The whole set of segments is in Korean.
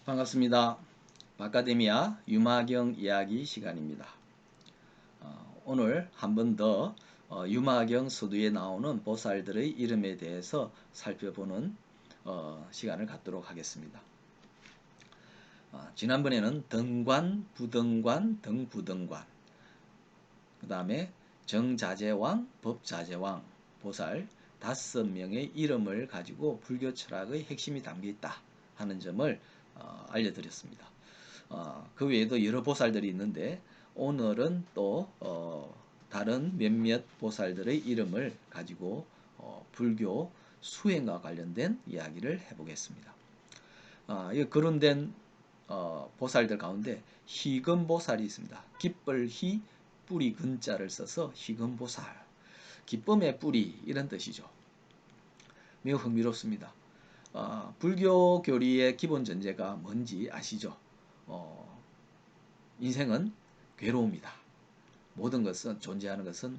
반갑습니다. 마카데미아 유마경 이야기 시간입니다. 오늘 한 번 더 유마경 서두에 나오는 보살들의 이름에 대해서 살펴보는 시간을 갖도록 하겠습니다. 지난번에는 등관, 부등관, 등부등관, 그 다음에 정자재왕, 법자재왕, 보살 5명의 이름을 가지고 불교 철학의 핵심이 담겨 있다 하는 점을 알려드렸습니다. 그 외에도 여러 보살들이 있는데 오늘은 또 다른 몇몇 보살들의 이름을 가지고 불교 수행과 관련된 이야기를 해보겠습니다. 이 거론된 보살들 가운데 희금보살이 있습니다. 기쁠희 뿌리 근자를 써서 희금보살, 기쁨의 뿌리 이런 뜻이죠. 매우 흥미롭습니다. 불교 교리의 기본 전제가 뭔지 아시죠? 인생은 괴로움이다. 모든 것은 존재하는 것은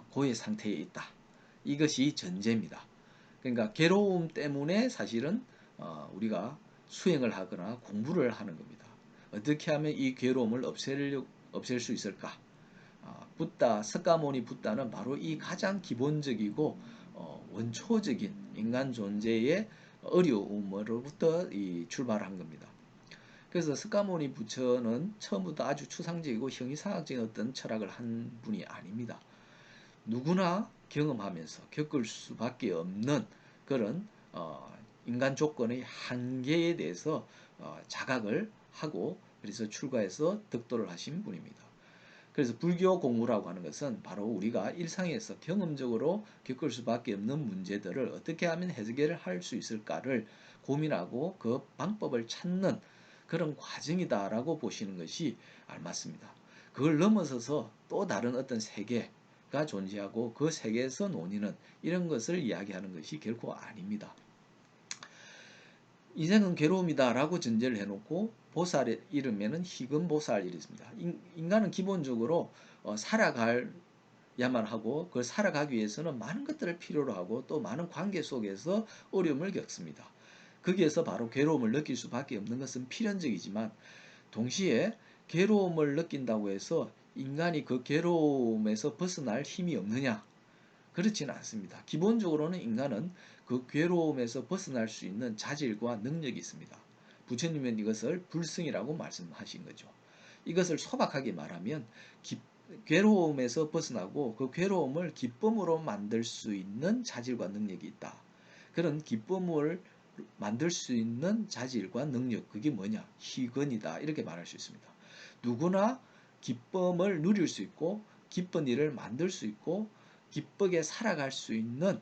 고의 상태에 있다. 이것이 전제입니다. 그러니까 괴로움 때문에 사실은 우리가 수행을 하거나 공부를 하는 겁니다. 어떻게 하면 이 괴로움을 없앨 수 있을까? 붓다, 석가모니 붓다는 바로 이 가장 기본적이고 원초적인 인간 존재의 어려움으로부터 출발한 겁니다. 그래서 석가모니 부처는 처음부터 아주 추상적이고 형이상학적인 어떤 철학을 한 분이 아닙니다. 누구나 경험하면서 겪을 수밖에 없는 그런 인간 조건의 한계에 대해서 자각을 하고 그래서 출가해서 득도를 하신 분입니다. 그래서 불교 공부라고 하는 것은 바로 우리가 일상에서 경험적으로 겪을 수밖에 없는 문제들을 어떻게 하면 해결을 할 수 있을까를 고민하고 그 방법을 찾는 그런 과정이다라고 보시는 것이 알맞습니다. 그걸 넘어서서 또 다른 어떤 세계가 존재하고 그 세계에서 논의는 이런 것을 이야기하는 것이 결코 아닙니다. 인생은 괴로움이다 라고 전제를 해놓고 보살의 이름에는 희금보살 이랬습니다. 인간은 기본적으로 살아가야만 하고 그걸 살아가기 위해서는 많은 것들을 필요로 하고 또 많은 관계 속에서 어려움을 겪습니다. 거기에서 바로 괴로움을 느낄 수밖에 없는 것은 필연적이지만 동시에 괴로움을 느낀다고 해서 인간이 그 괴로움에서 벗어날 힘이 없느냐? 그렇지는 않습니다. 기본적으로는 인간은 그 괴로움에서 벗어날 수 있는 자질과 능력이 있습니다. 부처님은 이것을 불승이라고 말씀하신 거죠. 이것을 소박하게 말하면 괴로움에서 벗어나고 그 괴로움을 기쁨으로 만들 수 있는 자질과 능력이 있다. 그런 기쁨을 만들 수 있는 자질과 능력, 그게 뭐냐? 희근이다. 이렇게 말할 수 있습니다. 누구나 기쁨을 누릴 수 있고 기쁜 일을 만들 수 있고 기쁘게 살아갈 수 있는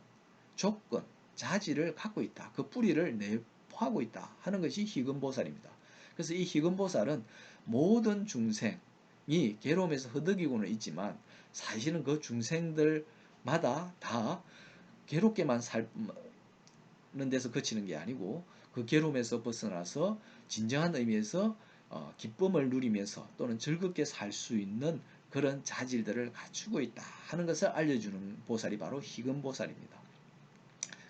조건, 자질을 갖고 있다. 그 뿌리를 내포하고 있다 하는 것이 희금보살입니다. 그래서 이 희금보살은 모든 중생이 괴로움에서 허덕이고는 있지만 사실은 그 중생들마다 다 괴롭게만 사는 데서 그치는 게 아니고 그 괴로움에서 벗어나서 진정한 의미에서 기쁨을 누리면서 또는 즐겁게 살 수 있는 그런 자질들을 갖추고 있다 하는 것을 알려주는 보살이 바로 희금보살입니다.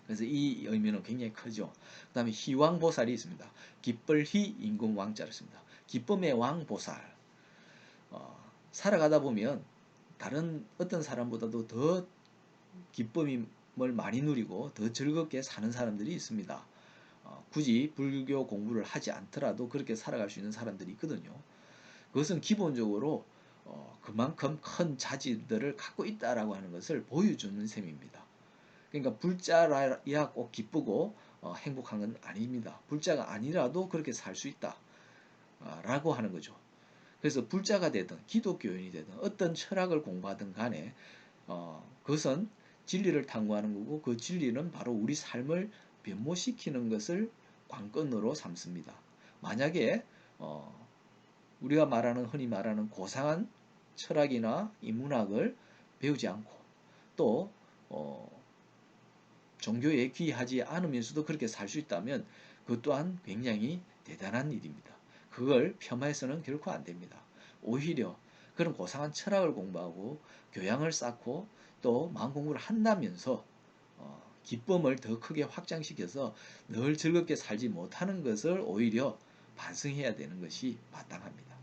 그래서 이 의미는 굉장히 크죠. 그 다음에 희왕보살이 있습니다. 기쁠희 임금왕자를 씁니다. 기쁨의 왕보살. 살아가다 보면 다른 어떤 사람보다도 더 기쁨을 많이 누리고 더 즐겁게 사는 사람들이 있습니다. 굳이 불교 공부를 하지 않더라도 그렇게 살아갈 수 있는 사람들이 있거든요. 그것은 기본적으로 그만큼 큰 자질들을 갖고 있다라고 하는 것을 보여주는 셈입니다. 그러니까 불자라야 꼭 기쁘고 행복한 건 아닙니다. 불자가 아니라도 그렇게 살 수 있다라고 하는 거죠. 그래서 불자가 되든 기독교인이 되든 어떤 철학을 공부하든 간에 그것은 진리를 탐구하는 거고 그 진리는 바로 우리 삶을 변모시키는 것을 관건으로 삼습니다. 만약에 우리가 흔히 말하는 고상한 철학이나 인문학을 배우지 않고 또 종교에 귀하지 않으면서도 그렇게 살 수 있다면 그것 또한 굉장히 대단한 일입니다. 그걸 폄하해서는 결코 안 됩니다. 오히려 그런 고상한 철학을 공부하고 교양을 쌓고 또 마음 공부를 한다면서 기쁨을 더 크게 확장시켜서 늘 즐겁게 살지 못하는 것을 오히려 반성해야 되는 것이 마땅합니다.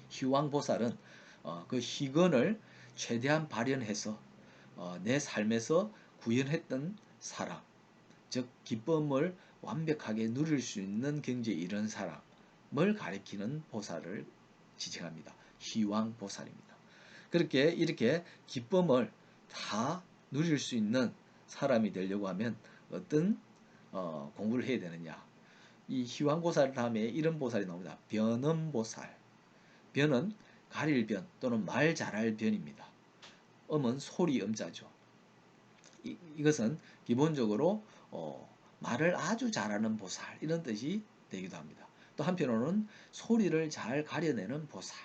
희왕보살은 그 희건을 최대한 발현해서 내 삶에서 구현했던 사람, 즉 기쁨을 완벽하게 누릴 수 있는 경지에 이른 사람을 가리키는 보살을 지칭합니다. 희왕보살입니다. 그렇게 이렇게 기쁨을 다 누릴 수 있는 사람이 되려고 하면 어떤 공부를 해야 되느냐. 이 희왕보살 다음에 이런 보살이 나옵니다. 변음보살. 변은 가릴 변 또는 말 잘할 변입니다. 음은 소리 음자죠. 이것은 기본적으로 말을 아주 잘하는 보살 이런 뜻이 되기도 합니다. 또 한편으로는 소리를 잘 가려내는 보살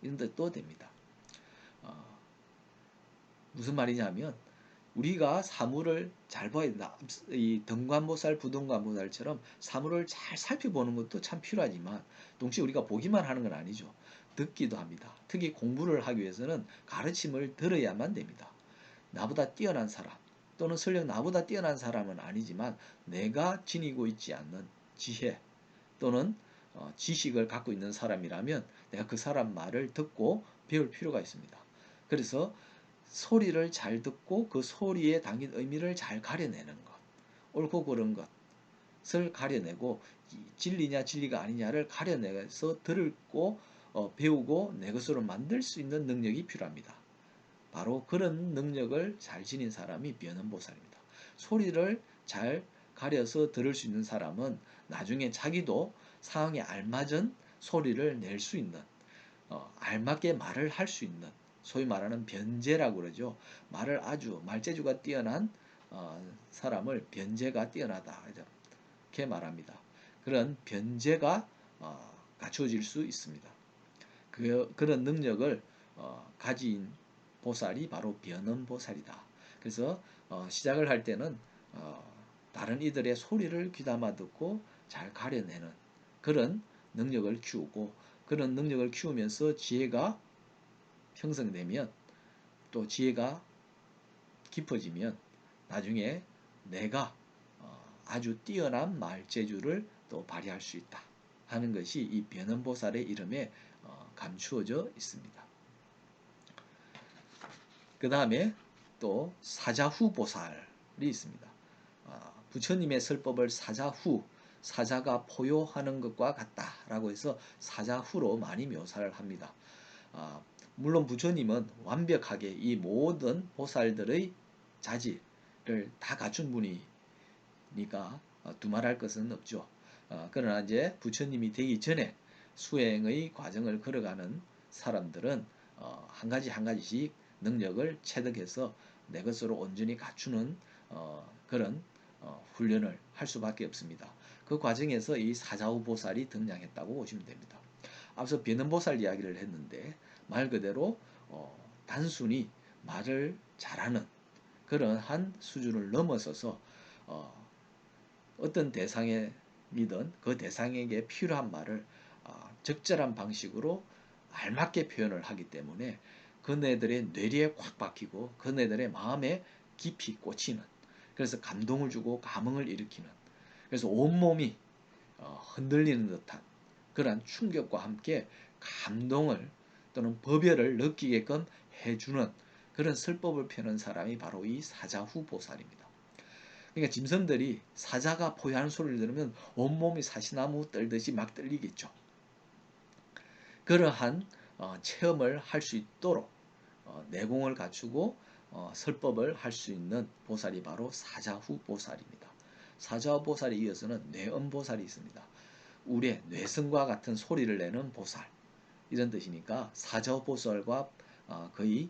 이런 뜻도 됩니다. 무슨 말이냐면 우리가 사물을 잘 봐야 된다. 이 등관보살, 부등관보살처럼 사물을 잘 살펴보는 것도 참 필요하지만 동시에 우리가 보기만 하는 건 아니죠. 듣기도 합니다. 특히 공부를 하기 위해서는 가르침을 들어야만 됩니다. 나보다 뛰어난 사람 또는 설령 나보다 뛰어난 사람은 아니지만 내가 지니고 있지 않는 지혜 또는 지식을 갖고 있는 사람이라면 내가 그 사람 말을 듣고 배울 필요가 있습니다. 그래서 소리를 잘 듣고 그 소리에 담긴 의미를 잘 가려내는 것, 옳고 그른 것을 가려내고 진리냐 진리가 아니냐를 가려내서 들고 배우고 내 것으로 만들 수 있는 능력이 필요합니다. 바로 그런 능력을 잘 지닌 사람이 변음보살입니다. 소리를 잘 가려서 들을 수 있는 사람은 나중에 자기도 상황에 알맞은 소리를 낼 수 있는 알맞게 말을 할 수 있는 소위 말하는 변제라고 그러죠. 말을 아주 말재주가 뛰어난 사람을 변제가 뛰어나다 이렇게 말합니다. 그런 변제가 갖추어질 수 있습니다. 그런 능력을 가진 보살이 바로 변음보살이다. 그래서 시작을 할 때는 다른 이들의 소리를 귀담아 듣고 잘 가려내는 그런 능력을 키우고 그런 능력을 키우면서 지혜가 형성되면 또 지혜가 깊어지면 나중에 내가 아주 뛰어난 말재주를 또 발휘할 수 있다 하는 것이 이 변음보살의 이름에 감추어져 있습니다. 그 다음에 또 사자후보살이 있습니다. 부처님의 설법을 사자후, 사자가 포효하는 것과 같다라고 해서 사자후로 많이 묘사를 합니다. 물론 부처님은 완벽하게 이 모든 보살들의 자질을 다 갖춘 분이니까 두말할 것은 없죠. 그러나 이제 부처님이 되기 전에 수행의 과정을 걸어가는 사람들은 한 가지 한 가지씩 능력을 체득해서 내 것으로 온전히 갖추는 그런 훈련을 할 수밖에 없습니다. 그 과정에서 이 사자후 보살이 등장했다고 보시면 됩니다. 앞서 변음보살 이야기를 했는데 말 그대로 단순히 말을 잘하는 그러한 수준을 넘어서서 어떤 대상이든 그 대상에게 필요한 말을 적절한 방식으로 알맞게 표현을 하기 때문에 그네들의 뇌리에 꽉 박히고 그네들의 마음에 깊이 꽂히는 그래서 감동을 주고 감흥을 일으키는 그래서 온몸이 흔들리는 듯한 그러한 충격과 함께 감동을 또는 법열을 느끼게끔 해주는 그런 설법을 펴는 사람이 바로 이 사자후 보살입니다. 그러니까 짐승들이 사자가 포효하는 소리를 들으면 온몸이 사시나무 떨듯이 막 떨리겠죠. 그러한 체험을 할 수 있도록 내공을 갖추고 설법을 할 수 있는 보살이 바로 사자후 보살입니다. 사자후 보살에 이어서는 뇌음보살이 있습니다. 우리의 뇌성과 같은 소리를 내는 보살 이런 뜻이니까 사자후 보살과 거의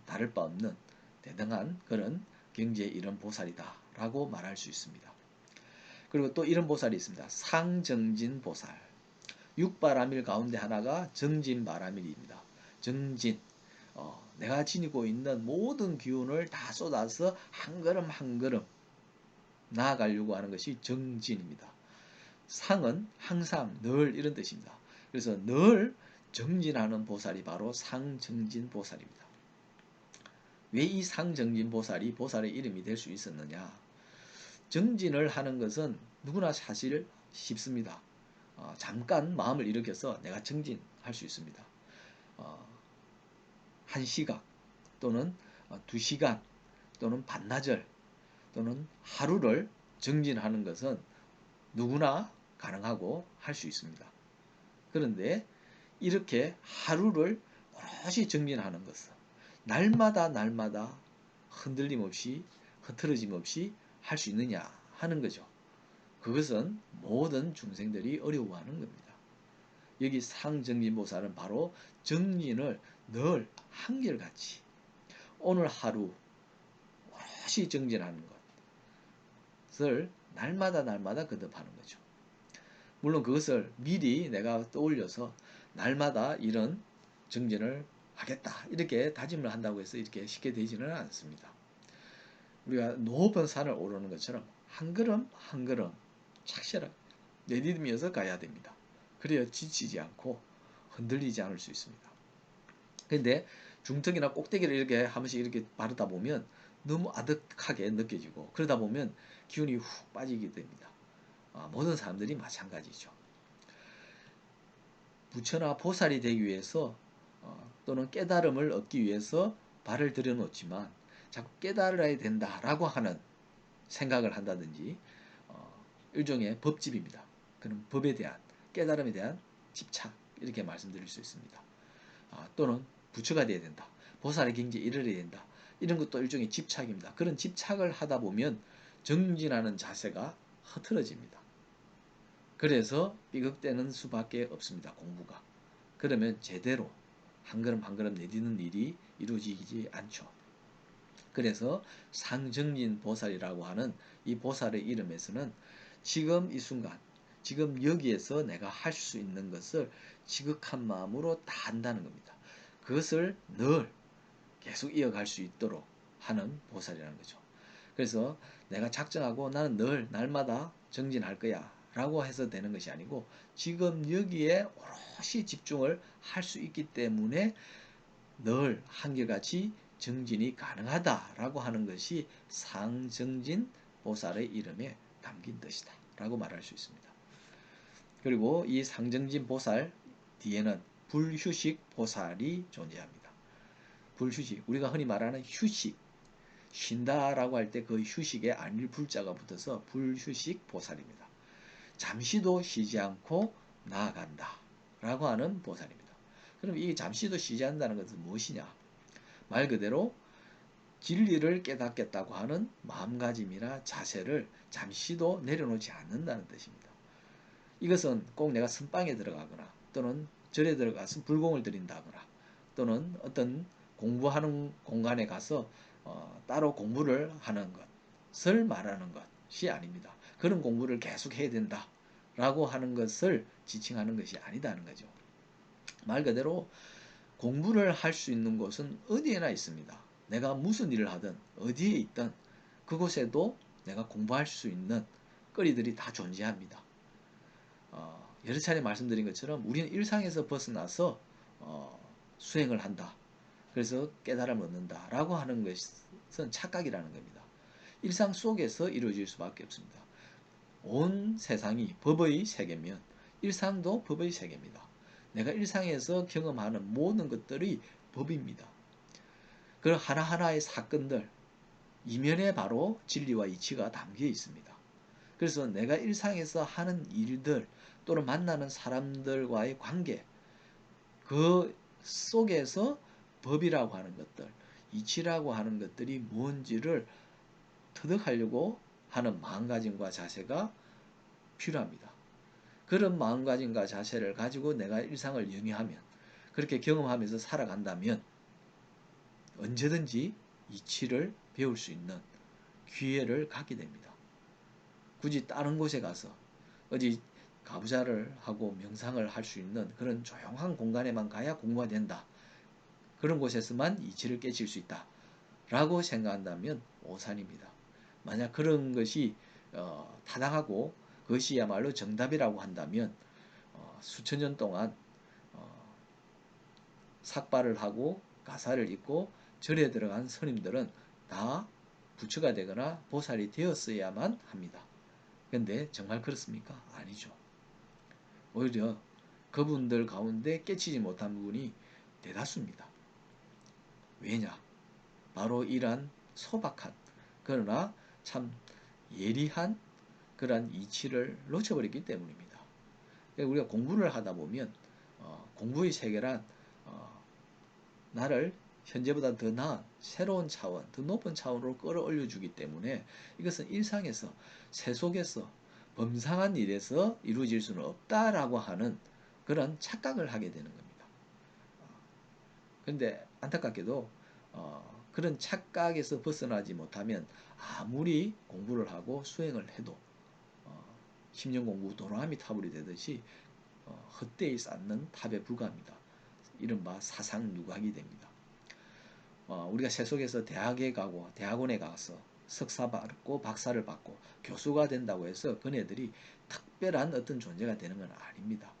다를 바 없는 대등한 그런 경지에 이른 보살이다라고 말할 수 있습니다. 그리고 또 이런 보살이 있습니다. 상정진 보살. 육바라밀 가운데 하나가 정진바라밀입니다. 정진, 내가 지니고 있는 모든 기운을 다 쏟아서 한 걸음 한 걸음 나아가려고 하는 것이 정진입니다. 상은 항상 늘 이런 뜻입니다. 그래서 늘 정진하는 보살이 바로 상정진 보살입니다. 왜 이 상정진 보살이 보살의 이름이 될 수 있었느냐? 정진을 하는 것은 누구나 사실 쉽습니다. 잠깐 마음을 일으켜서 내가 정진할 수 있습니다. 한 시각 또는 2시간 또는 반나절 또는 하루를 정진하는 것은 누구나 가능하고 할 수 있습니다. 그런데 이렇게 하루를 오롯이 정진하는 것은 날마다 흔들림 없이 흐트러짐 없이 할 수 있느냐 하는 거죠. 그것은 모든 중생들이 어려워하는 겁니다. 여기 상정진보살은 바로 정진을 늘 한결같이 오늘 하루 오롯이 정진하는 것을 날마다 거듭하는 거죠. 물론 그것을 미리 내가 떠올려서 날마다 이런 정진을 하겠다 이렇게 다짐을 한다고 해서 이렇게 쉽게 되지는 않습니다. 우리가 높은 산을 오르는 것처럼 한 걸음 한 걸음 착실하게 내딛으면서 가야 됩니다. 그래야 지치지 않고 흔들리지 않을 수 있습니다. 그런데 중턱이나 꼭대기를 이렇게 한 번씩 이렇게 바르다 보면 너무 아득하게 느껴지고 그러다 보면 기운이 훅 빠지게 됩니다. 모든 사람들이 마찬가지죠. 부처나 보살이 되기 위해서 또는 깨달음을 얻기 위해서 발을 들여놓지만 자꾸 깨달아야 된다라고 하는 생각을 한다든지 일종의 법집입니다. 그런 법에 대한 깨달음에 대한 집착 이렇게 말씀드릴 수 있습니다. 또는 부처가 되어야 된다. 보살의 경지에 이르러야 된다. 이런 것도 일종의 집착입니다. 그런 집착을 하다 보면 정진하는 자세가 흐트러집니다. 그래서 삐걱대는 수밖에 없습니다. 공부가. 그러면 제대로 한 걸음 한 걸음 내딛는 일이 이루어지지 않죠. 그래서 상정진 보살이라고 하는 이 보살의 이름에서는 지금 이 순간, 지금 여기에서 내가 할 수 있는 것을 지극한 마음으로 다 한다는 겁니다. 그것을 늘 계속 이어갈 수 있도록 하는 보살이라는 거죠. 그래서 내가 작정하고 나는 늘 날마다 정진할 거야 라고 해서 되는 것이 아니고 지금 여기에 오롯이 집중을 할 수 있기 때문에 늘 한결같이 정진이 가능하다라고 하는 것이 상정진 보살의 이름에 담긴 뜻이다 라고 말할 수 있습니다. 그리고 이 상정진 보살 뒤에는 불휴식 보살이 존재합니다. 불휴식, 우리가 흔히 말하는 휴식, 쉰다라고 할 때 그 휴식에 안일 불자가 붙어서 불휴식 보살입니다. 잠시도 쉬지 않고 나아간다 라고 하는 보살입니다. 그럼 이 잠시도 쉬지 않는다는 것은 무엇이냐? 말 그대로 진리를 깨닫겠다고 하는 마음가짐이나 자세를 잠시도 내려놓지 않는다는 뜻입니다. 이것은 꼭 내가 선방에 들어가거나 또는 절에 들어가서 불공을 드린다거나 또는 어떤 공부하는 공간에 가서 따로 공부를 하는 것을 말하는 것이 아닙니다. 그런 공부를 계속 해야 된다라고 하는 것을 지칭하는 것이 아니다는 거죠. 말 그대로 공부를 할 수 있는 곳은 어디에나 있습니다. 내가 무슨 일을 하든 어디에 있든 그곳에도 내가 공부할 수 있는 거리들이 다 존재합니다. 여러 차례 말씀드린 것처럼 우리는 일상에서 벗어나서 수행을 한다. 그래서 깨달음을 얻는다. 라고 하는 것은 착각이라는 겁니다. 일상 속에서 이루어질 수밖에 없습니다. 온 세상이 법의 세계면 일상도 법의 세계입니다. 내가 일상에서 경험하는 모든 것들이 법입니다. 그 하나하나의 사건들, 이면에 바로 진리와 이치가 담겨 있습니다. 그래서 내가 일상에서 하는 일들 또는 만나는 사람들과의 관계, 그 속에서 법이라고 하는 것들, 이치라고 하는 것들이 뭔지를 터득하려고 하는 마음가짐과 자세가 필요합니다. 그런 마음가짐과 자세를 가지고 내가 일상을 영위하면, 그렇게 경험하면서 살아간다면 언제든지 이치를 배울 수 있는 기회를 갖게 됩니다. 굳이 다른 곳에 가서 어디 가부좌를 하고 명상을 할 수 있는 그런 조용한 공간에만 가야 공부가 된다. 그런 곳에서만 이치를 깨칠 수 있다. 라고 생각한다면 오산입니다. 만약 그런 것이 타당하고 그것이야말로 정답이라고 한다면 수천 년 동안 삭발을 하고 가사를 읽고 절에 들어간 스님들은 다 부처가 되거나 보살이 되었어야만 합니다. 그런데 정말 그렇습니까? 아니죠. 오히려 그분들 가운데 깨치지 못한 부분이 대다수입니다. 왜냐? 바로 이러한 소박한 그러나 참 예리한 그러한 이치를 놓쳐버렸기 때문입니다. 우리가 공부를 하다 보면 공부의 세계란 나를 현재보다 더 나은 새로운 차원, 더 높은 차원으로 끌어올려 주기 때문에 이것은 일상에서 세속에서 범상한 일에서 이루어질 수는 없다라고 하는 그런 착각을 하게 되는 겁니다. 그런데 안타깝게도 그런 착각에서 벗어나지 못하면 아무리 공부를 하고 수행을 해도 10년 공부 도로아미 타불이 되듯이 헛되이 쌓는 탑에 불과합니다. 이른바 사상 누각이 됩니다. 우리가 세속에서 대학에 가고 대학원에 가서 석사 받고 박사를 받고 교수가 된다고 해서 그네들이 특별한 어떤 존재가 되는 건 아닙니다.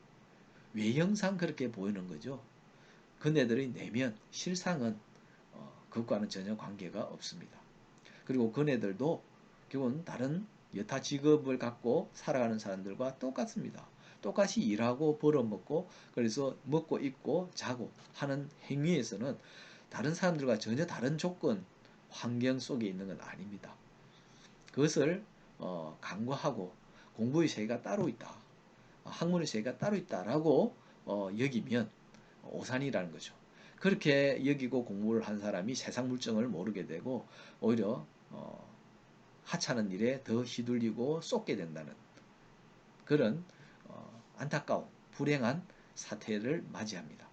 외형상 그렇게 보이는 거죠. 그네들의 내면 실상은 그것과는 전혀 관계가 없습니다. 그리고 그네들도 결국은 다른 여타 직업을 갖고 살아가는 사람들과 똑같습니다. 똑같이 일하고 벌어먹고 그래서 먹고 입고 자고 하는 행위에서는 다른 사람들과 전혀 다른 조건, 환경 속에 있는 건 아닙니다. 그것을 간과하고 공부의 세계가 따로 있다. 학문의 세계가 따로 있다라고 여기면 오산이라는 거죠. 그렇게 여기고 공부를 한 사람이 세상 물정을 모르게 되고 오히려 하찮은 일에 더 휘둘리고 쏟게 된다는 그런 안타까운 불행한 사태를 맞이합니다.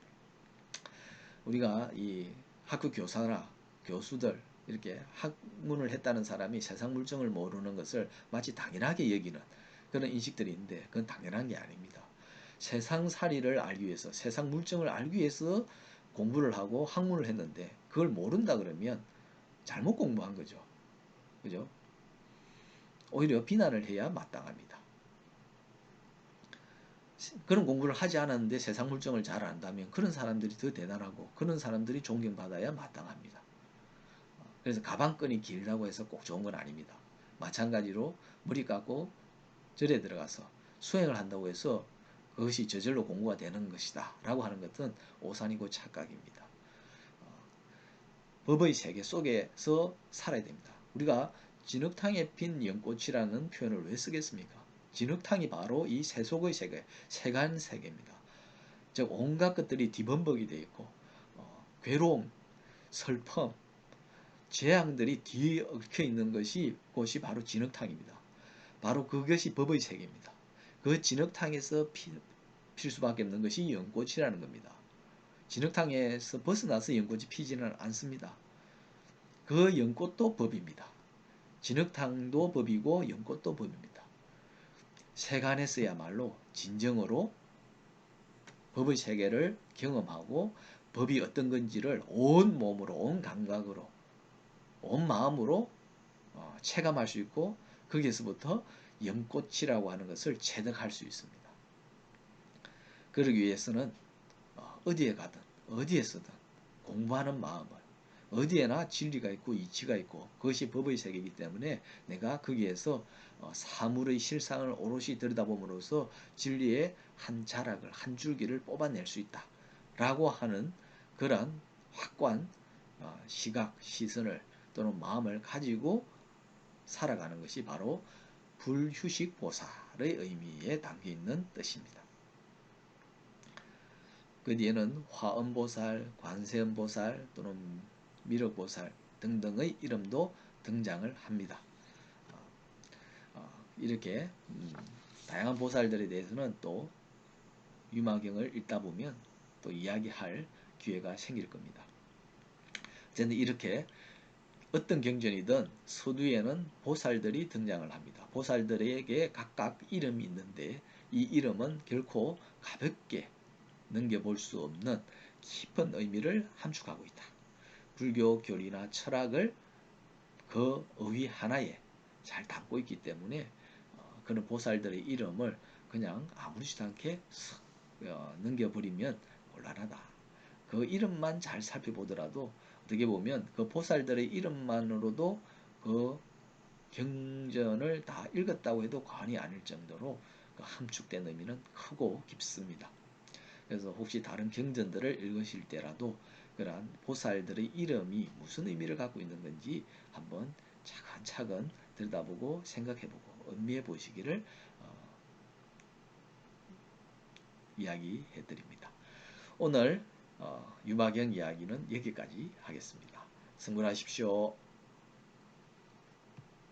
우리가 이 학교 교사나 교수들 이렇게 학문을 했다는 사람이 세상 물정을 모르는 것을 마치 당연하게 여기는 그런 인식들이 있는데 그건 당연한 게 아닙니다. 세상살이를 알기 위해서 세상 물정을 알기 위해서 공부를 하고 학문을 했는데 그걸 모른다 그러면 잘못 공부한 거죠. 그죠? 오히려 비난을 해야 마땅합니다. 그런 공부를 하지 않았는데 세상 물정을 잘 안다면 그런 사람들이 더 대단하고 그런 사람들이 존경받아야 마땅합니다. 그래서 가방끈이 길다고 해서 꼭 좋은 건 아닙니다. 마찬가지로 머리 깎고 절에 들어가서 수행을 한다고 해서 그것이 저절로 공부가 되는 것이다 라고 하는 것은 오산이고 착각입니다. 법의 세계 속에서 살아야 됩니다. 우리가 진흙탕에 핀 연꽃이라는 표현을 왜 쓰겠습니까? 진흙탕이 바로 이 세속의 세계, 세간 세계입니다. 즉 온갖 것들이 뒤범벅이 되어 있고 괴로움, 슬픔, 재앙들이 뒤엉켜 있는 곳이 바로 진흙탕입니다. 바로 그것이 법의 세계입니다. 그 진흙탕에서 필 수밖에 없는 것이 연꽃이라는 겁니다. 진흙탕에서 벗어나서 연꽃이 피지는 않습니다. 그 연꽃도 법입니다. 진흙탕도 법이고 연꽃도 법입니다. 세간에서야말로 진정으로 법의 세계를 경험하고 법이 어떤 건지를 온 몸으로, 온 감각으로, 온 마음으로 체감할 수 있고 거기에서부터 연꽃이라고 하는 것을 체득할 수 있습니다. 그러기 위해서는 어디에 가든 어디에서든 공부하는 마음을 어디에나 진리가 있고 이치가 있고 그것이 법의 세계이기 때문에 내가 거기에서 사물의 실상을 오롯이 들여다봄으로써 진리의 한 자락을 한 줄기를 뽑아낼 수 있다 라고 하는 그러한 확고한 시각, 시선을 또는 마음을 가지고 살아가는 것이 바로 불휴식 보살의 의미에 담겨있는 뜻입니다. 그 뒤에는 화엄보살, 관세음보살 또는 미륵보살 등등의 이름도 등장을 합니다. 이렇게 다양한 보살들에 대해서는 또 유마경을 읽다 보면 또 이야기할 기회가 생길 겁니다. 어쨌든 이렇게 어떤 경전이든 서두에는 보살들이 등장을 합니다. 보살들에게 각각 이름이 있는데 이 이름은 결코 가볍게 넘겨볼 수 없는 깊은 의미를 함축하고 있다. 불교 교리나 철학을 그 어휘 하나에 잘 담고 있기 때문에 그런 보살들의 이름을 그냥 아무렇지도 않게 쓱 넘겨버리면 곤란하다. 그 이름만 잘 살펴보더라도 어떻게 보면 그 보살들의 이름만으로도 그 경전을 다 읽었다고 해도 과언이 아닐 정도로 그 함축된 의미는 크고 깊습니다. 그래서 혹시 다른 경전들을 읽으실 때라도 그러한 보살들의 이름이 무슨 의미를 갖고 있는 건지 한번 차근차근 들여다보고 생각해보고 음미해 보시기를 이야기해 드립니다. 오늘 유마경 이야기는 여기까지 하겠습니다. 승분하십시오.